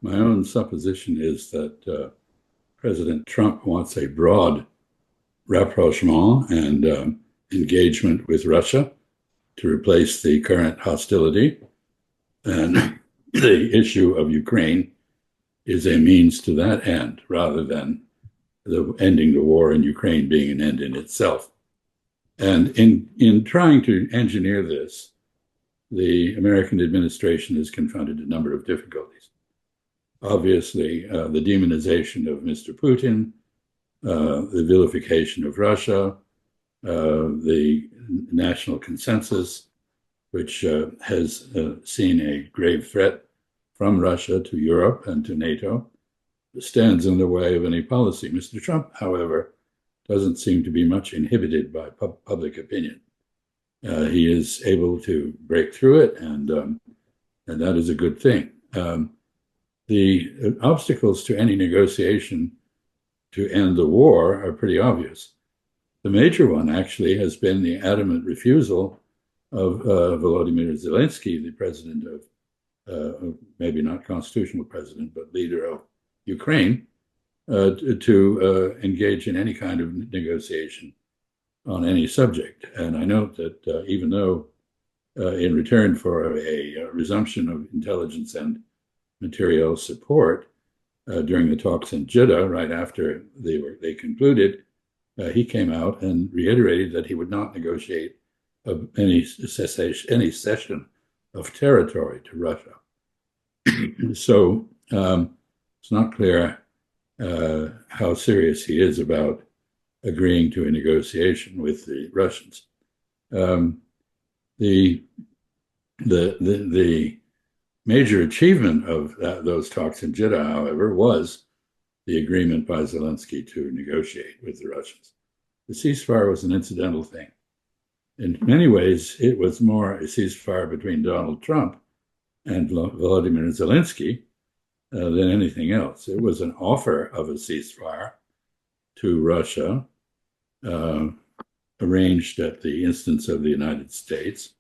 My own supposition is that President Trump wants a broad rapprochement and engagement with Russia to replace the current hostility. And the issue of Ukraine is a means to that end rather than ending the war in Ukraine being an end in itself. And in trying to engineer this, the American administration has confronted a number of difficulties. Obviously, the demonization of Mr. Putin, the vilification of Russia, the national consensus, which has seen a grave threat from Russia to Europe and to NATO, stands in the way of any policy. Mr. Trump, however, doesn't seem to be much inhibited by public opinion. He is able to break through it, and that is a good thing. The obstacles to any negotiation to end the war are pretty obvious. The major one actually has been the adamant refusal of Volodymyr Zelensky, the president of, maybe not constitutional president, but leader of Ukraine, to engage in any kind of negotiation on any subject. And I note that even though in return for a resumption of intelligence and material support during the talks in Jeddah, right after they concluded, he came out and reiterated that he would not negotiate any cession of territory to Russia. So it's not clear how serious he is about agreeing to a negotiation with the Russians. The major achievement of those talks in Jeddah, however, was the agreement by Zelensky to negotiate with the Russians. The ceasefire was an incidental thing. In many ways, it was more a ceasefire between Donald Trump and Volodymyr Zelensky than anything else. It was an offer of a ceasefire to Russia, arranged at the instance of the United States.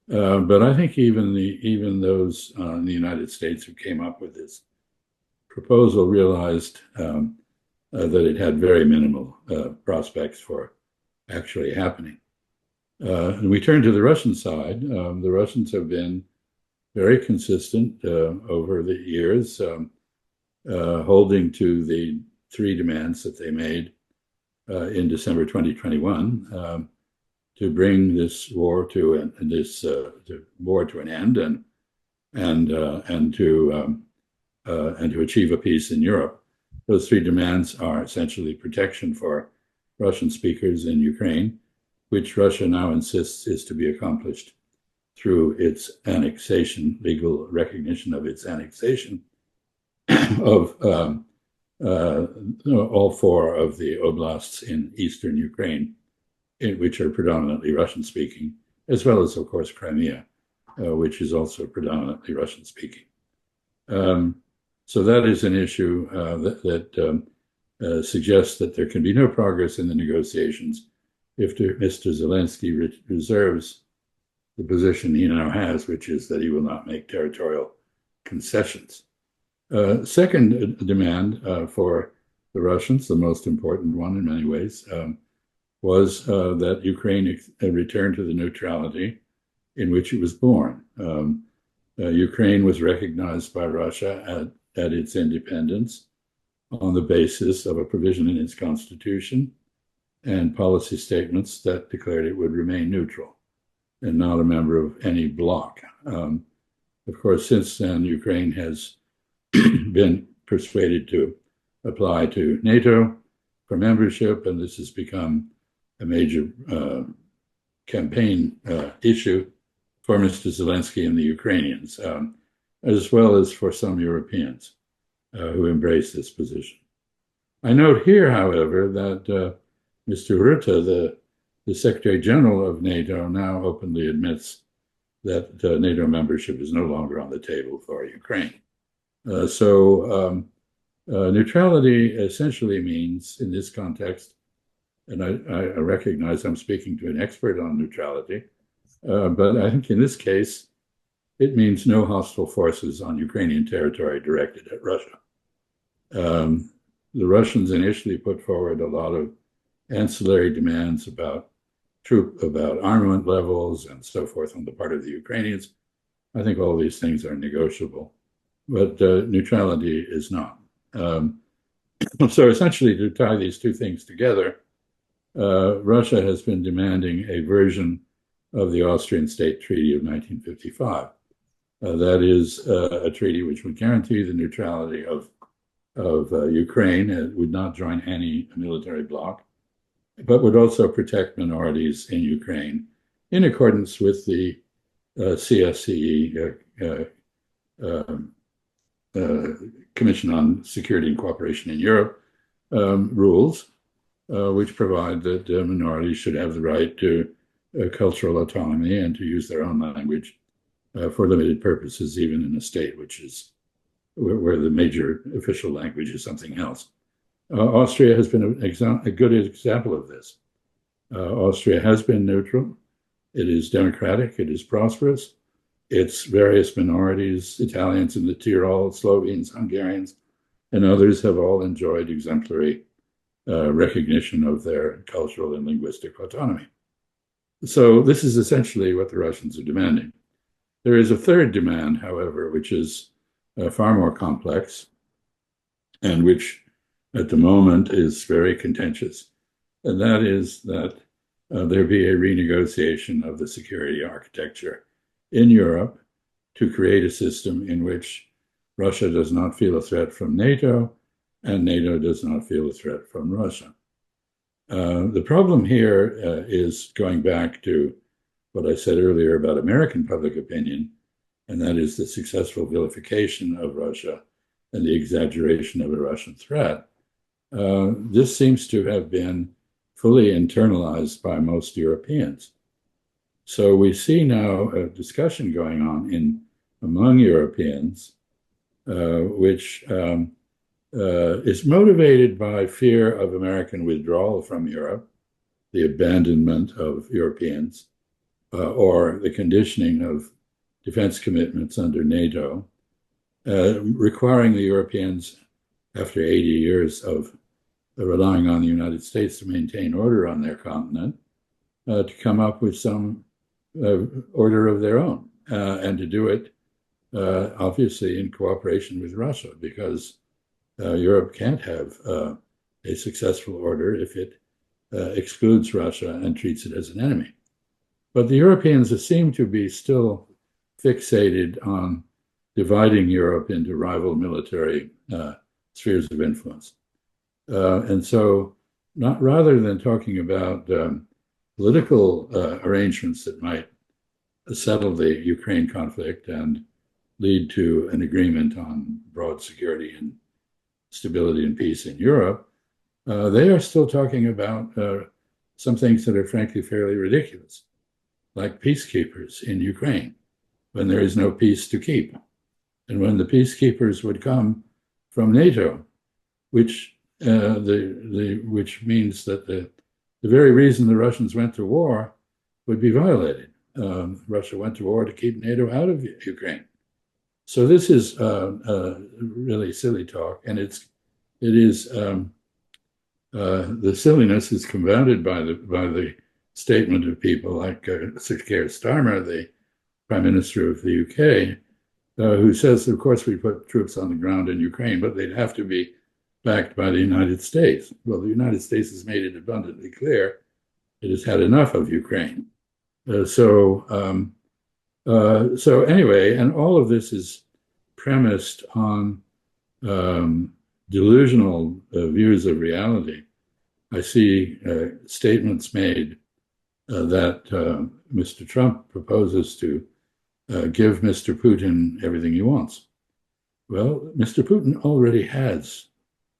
But I think even those in the United States who came up with this proposal realized that it had very minimal prospects for actually happening. And we turn to the Russian side. The Russians have been very consistent over the years, holding to the three demands that they made in December 2021 to bring this war to an end and to achieve a peace in Europe. Those three demands are essentially protection for Russian speakers in Ukraine, which Russia now insists is to be accomplished through its annexation, legal recognition of its annexation of all four of the oblasts in eastern Ukraine, which are predominantly Russian-speaking, as well as, of course, Crimea, which is also predominantly Russian-speaking. So that is an issue that suggests that there can be no progress in the negotiations if Mr. Zelensky reserves the position he now has, which is that he will not make territorial concessions. Second demand for the Russians, the most important one in many ways, was that Ukraine return to the neutrality in which it was born. Ukraine was recognized by Russia at its independence on the basis of a provision in its constitution and policy statements that declared it would remain neutral and not a member of any bloc. Of course, since then, Ukraine has been persuaded to apply to NATO for membership, and this has become a major campaign issue for Mr. Zelensky and the Ukrainians, as well as for some Europeans who embrace this position. I note here, however, that Mr. Rutte, the Secretary General of NATO, now openly admits that NATO membership is no longer on the table for Ukraine. So neutrality essentially means, in this context, and I recognize I'm speaking to an expert on neutrality, but I think in this case, it means no hostile forces on Ukrainian territory directed at Russia. The Russians initially put forward a lot of ancillary demands about armament levels and so forth on the part of the Ukrainians. I think all these things are negotiable, but neutrality is not. So essentially, to tie these two things together, Russia has been demanding a version of the Austrian State Treaty of 1955. That is a treaty which would guarantee the neutrality of Ukraine. It would not join any military bloc, but would also protect minorities in Ukraine in accordance with the CSCE, Commission on Security and Cooperation in Europe, rules, which provide that minorities should have the right to cultural autonomy and to use their own language for limited purposes, even in a state which is where the major official language is something else. Austria has been a good example of this. Austria has been neutral. It is democratic. It is prosperous. Its various minorities, Italians in the Tyrol, Slovenes, Hungarians, and others have all enjoyed exemplary recognition of their cultural and linguistic autonomy. So this is essentially what the Russians are demanding. There is a third demand, however, which is far more complex and which at the moment is very contentious, and that is that there be a renegotiation of the security architecture in Europe to create a system in which Russia does not feel a threat from NATO and NATO does not feel a threat from Russia. The problem here is going back to what I said earlier about American public opinion, and that is the successful vilification of Russia and the exaggeration of a Russian threat. This seems to have been fully internalized by most Europeans. So we see now a discussion going on among Europeans, which is motivated by fear of American withdrawal from Europe, the abandonment of Europeans, or the conditioning of defense commitments under NATO, requiring the Europeans, after 80 years of relying on the United States to maintain order on their continent, to come up with some order of their own, and to do it, obviously, in cooperation with Russia, because Europe can't have a successful order if it excludes Russia and treats it as an enemy. But the Europeans seem to be still fixated on dividing Europe into rival military spheres of influence. And so rather than talking about political arrangements that might settle the Ukraine conflict and lead to an agreement on broad security and stability and peace in Europe, they are still talking about some things that are frankly fairly ridiculous, like peacekeepers in Ukraine, when there is no peace to keep. And when the peacekeepers would come from NATO, which means that the very reason the Russians went to war would be violated. Russia went to war to keep NATO out of Ukraine. So this is really silly talk, and the silliness is compounded by the statement of people like Sir Keir Starmer, the Prime Minister of the UK, who says, of course, we put troops on the ground in Ukraine, but they'd have to be backed by the United States. Well, the United States has made it abundantly clear it has had enough of Ukraine. So anyway, and all of this is premised on delusional views of reality. I see statements made that Mr. Trump proposes to give Mr. Putin everything he wants. Well, Mr. Putin already has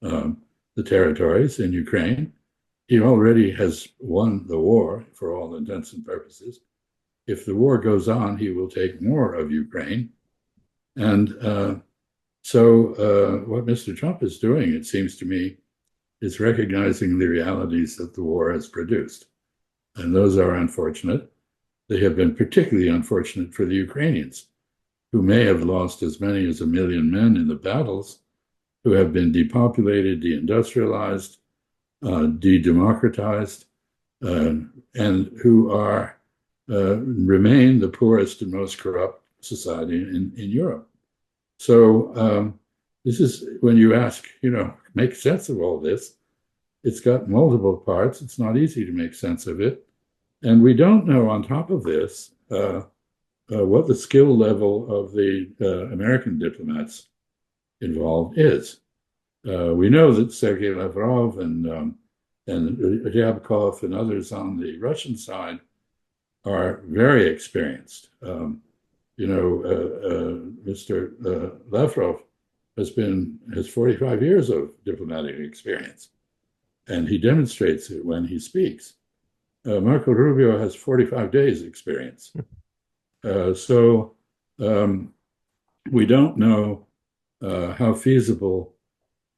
the territories in Ukraine. He already has won the war for all intents and purposes. If the war goes on, he will take more of Ukraine. And so what Mr. Trump is doing, it seems to me, is recognizing the realities that the war has produced. And those are unfortunate. They have been particularly unfortunate for the Ukrainians, who may have lost as many as 1 million men in the battles, who have been depopulated, deindustrialized, de-democratized, and who are remain the poorest and most corrupt society in Europe. So this is when you ask, make sense of all this. It's got multiple parts. It's not easy to make sense of it. And we don't know, on top of this, what the skill level of the American diplomats involved is. We know that Sergei Lavrov and Ryabkov and others on the Russian side are very experienced. Mr. Lavrov has 45 years of diplomatic experience, and he demonstrates it when he speaks. Marco Rubio has 45 days experience. So we don't know how feasible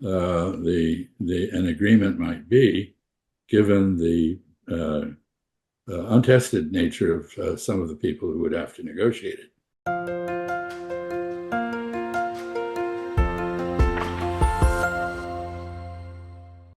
an agreement might be, given the untested nature of some of the people who would have to negotiate it.